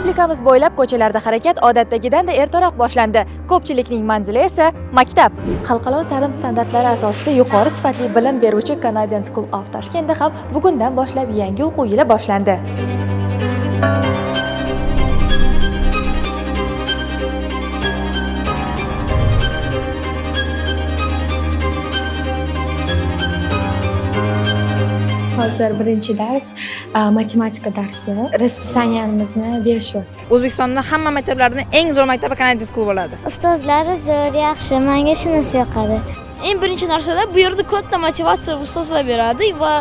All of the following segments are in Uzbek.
Respublikamiz bo'ylab ko'chalarda harakat odatdagidanda ertaroq boshlandi. Ko'pchilikning manzili esa maktab. Xalqaro ta'lim standartlari asosida yuqori sifatli bilim beruvchi Canadian School of Tashkentda ham bugundan boshlab yangi o'quv yili boshlandi. Hozir birinchi dars matematika darsi. Raspisaniyanimizni berishyapti. O'zbekistonda hamma maktablarning eng zo'r maktabi Canadian School bo'ladi. Ustozlari zo'r, yaxshi. Menga shunisi yoqadi. Eng birinchi narsada bu yerda katta motivatsiya ustozlar beradi va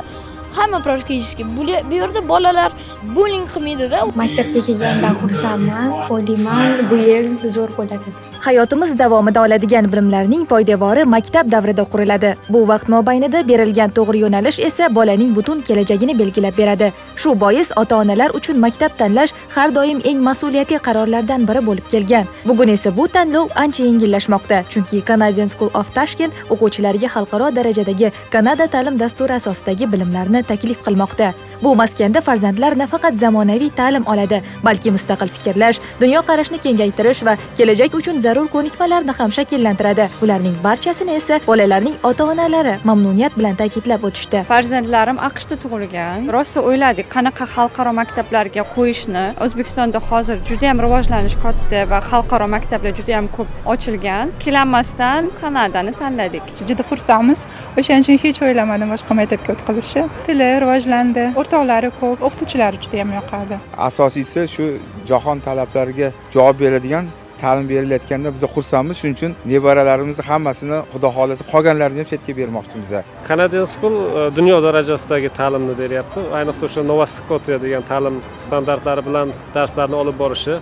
hamma praktiski. Bu yerda bolalar bullying qilmaydi-da. Maktabga kelgandan xursandman. O'ylayman, bu yil zo'r bo'ladi. Hayotimiz davomida oladigan bilimlarning poydevori maktab davrida quriladi. Bu vaqt mobaynida berilgan to'g'ri yo'nalish esa bolaning butun kelajagini belgilab beradi. Shu bois ota-onalar uchun maktab tanlash har doim eng mas'uliyatli qarorlardan biri bo'lib kelgan. Bugun esa bu tanlov ancha yengillashmoqda, chunki Canadian School of Tashkent o'quvchilarga xalqaro darajadagi Kanada ta'lim dasturi asosidagi bilimlarni taklif qilmoqda. Bu maskanda farzandlar nafaqat zamonaviy ta'lim oladi, balki mustaqil fikrlash, dunyoqarashni kengaytirish va kelajak uchun zarur ko'nikmalarni ham shakllantiradi. Ularning barchasini esa bolalarning ota-onalari mamnuniyat bilan ta'kidlab o'tishdi. Farzandlarim AQShda tug'ilgan. Rosa o'yladik, qanaqa xalqaro maktablarga qo'yishni. O'zbekistonda hozir juda ham rivojlanish katta va xalqaro maktablar juda ham ko'p ochilgan. Ikkilanmasdan Kanadani tanladik. Juda xursandmiz. O'shaning uchun hech o'ylamadim boshqa maktabga o'tkazishni. Tili rivojlandi, o'rtoqlari ko'p, o'qituvchilari juda ham yoqadi. Asosiysi shu jahon talablariga javob beradigan ta'lim berilayotganda biz xursandmiz. Shuning uchun nevaralarimizni hammasini xudo xolasa qolganlarini ham chetga bermoqchimiz. Canadian School dunyo darajasidagi ta'limni beryapti. Ayniqsa o'sha Nova Scotia degan ta'lim standartlari bilan darslarni olib borishi.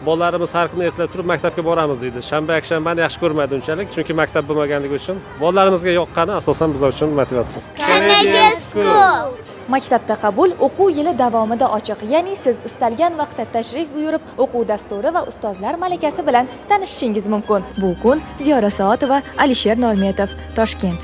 Bolalarimiz har kuni ertalab turib maktabga boramiz deydi. Shanba yakshanbani yaxshi ko'rmaydi unchalik, chunki maktab bo'lmaganligi uchun. Bolalarimizga yoqqani asosan biz uchun motivatsiya. Canadian School. Maktabda qabul o'quv yili davomida ochiq, ya'ni siz istalgan vaqtda tashrif buyurib, o'quv dasturi va ustozlar malakasi bilan tanishishingiz mumkin. Bu kun Ziyora Soatova, Alisher Normetov, Toshkent.